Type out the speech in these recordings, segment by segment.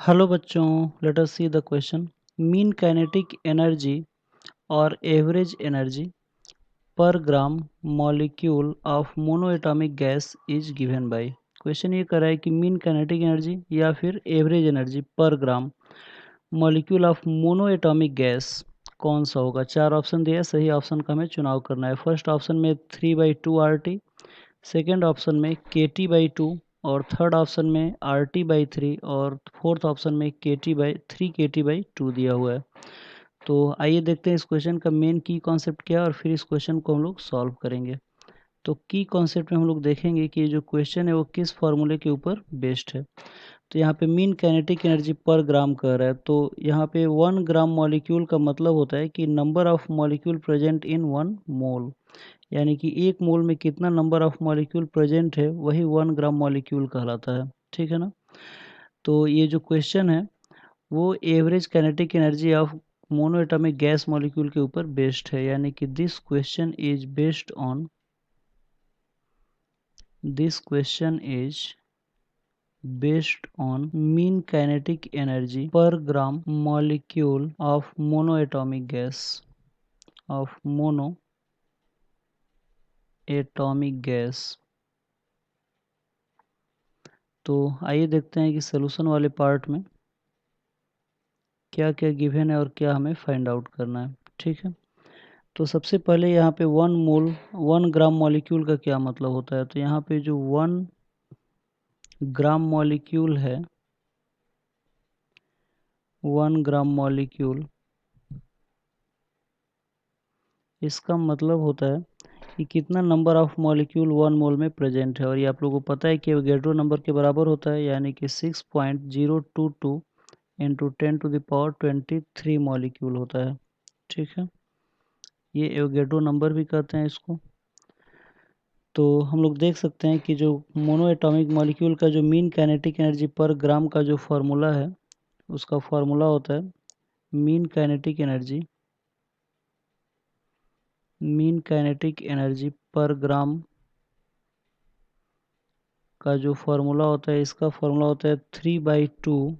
Hello बच्चों, let us see the question. Mean kinetic energy और average energy पर gram molecule of monoatomic gas is given by. Question ये कर रहा है कि मीन काइनेटिक एनर्जी या फिर एवरेज एनर्जी पर gram molecule of monoatomic gas कौन सा होगा. चार ऑप्शन दिया है, सही ऑप्शन का हमें चुनाव करना है. फर्स्ट ऑप्शन में 3/2 RT, सेकेंड ऑप्शन में KT/2 और थर्ड ऑप्शन में RT/3 और फोर्थ ऑप्शन में KT/2 दिया हुआ है. तो आइए देखते हैं इस क्वेश्चन का मेन की कॉन्सेप्ट क्या है और फिर इस क्वेश्चन को हम लोग सॉल्व करेंगे. तो की कॉन्सेप्ट में हम लोग देखेंगे कि ये जो क्वेश्चन है वो किस फॉर्मूले के ऊपर बेस्ड है. तो यहाँ पे मीन काइनेटिक एनर्जी पर ग्राम कह रहा है, तो यहाँ पे 1 ग्राम मॉलिक्यूल का मतलब होता है कि number of molecule present in 1 मोल, यानी कि एक मोल में कितना नंबर ऑफ मॉलिक्यूल प्रेजेंट है वही 1 ग्राम मॉलिक्यूल कहलाता है. ठीक है ना. तो ये जो क्वेश्चन है वो average kinetic energy of monoatomic gas molecule के ऊपर बेस्ड है, यानी कि this question is based on mean kinetic energy per gram molecule of monoatomic gas. तो आइए देखते हैं कि सॉल्यूशन वाले पार्ट में क्या क्या गिवन है और क्या हमें फाइंड आउट करना है. ठीक है. तो सबसे पहले यहाँ पे 1 ग्राम मॉलिक्यूल का क्या मतलब होता है. तो यहाँ पे जो 1 ग्राम मॉलिक्यूल है, 1 ग्राम मॉलिक्यूल, इसका मतलब होता है कि कितना नंबर ऑफ मॉलिक्यूल 1 मोल में प्रेजेंट है. और ये आप लोगों को पता है कि एवोगैड्रो नंबर के बराबर होता है, यानी कि 6.022 इंटू 10⁻23 मॉलिक्यूल होता है. ठीक है. ये एवोगैड्रो नंबर भी कहते हैं इसको. तो हम लोग देख सकते हैं कि जो मोनो एटॉमिक मॉलिक्यूल का जो मीन काइनेटिक एनर्जी पर ग्राम का जो फार्मूला है उसका फार्मूला होता है मीन काइनेटिक एनर्जी पर ग्राम का जो फार्मूला होता है, इसका फार्मूला होता है 3/2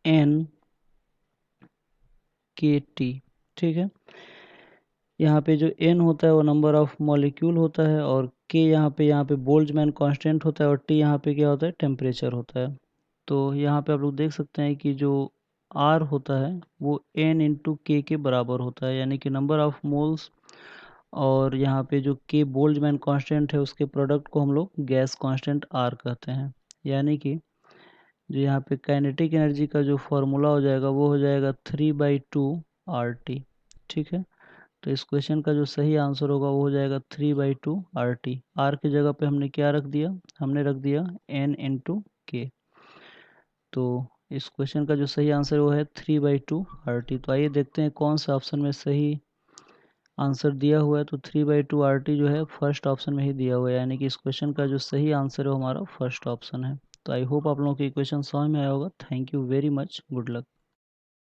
NKT. ठीक है. यहाँ पे जो n होता है वो नंबर ऑफ मॉलिक्यूल होता है और k यहाँ पे बोल्ट्जमैन कांस्टेंट होता है और t यहाँ पे क्या होता है, टेम्परेचर होता है. तो यहाँ पे आप लोग देख सकते हैं कि जो r होता है वो n इंटू k के बराबर होता है, यानी कि नंबर ऑफ मोल्स और यहाँ पे जो k बोल्ट्जमैन कांस्टेंट है उसके प्रोडक्ट को हम लोग गैस कांस्टेंट r कहते हैं. यानी कि जो यहाँ पे काइनेटिक एनर्जी का जो फॉर्मूला हो जाएगा वो हो जाएगा 3/2 RT. ठीक है. तो इस क्वेश्चन का जो सही आंसर होगा वो हो जाएगा 3/2 RT. R की जगह पे हमने क्या रख दिया, हमने रख दिया n इंटू के. तो इस क्वेश्चन का जो सही आंसर वो है 3/2 RT. तो आइए देखते हैं कौन सा ऑप्शन में सही आंसर दिया हुआ है. तो 3/2 RT जो है फर्स्ट ऑप्शन में ही दिया हुआ है, यानी कि इस क्वेश्चन का जो सही आंसर है वो हमारा फर्स्ट ऑप्शन है. तो आई होप आप लोगों को ये क्वेश्चन समझ में आया होगा. Thank you very much. Good luck.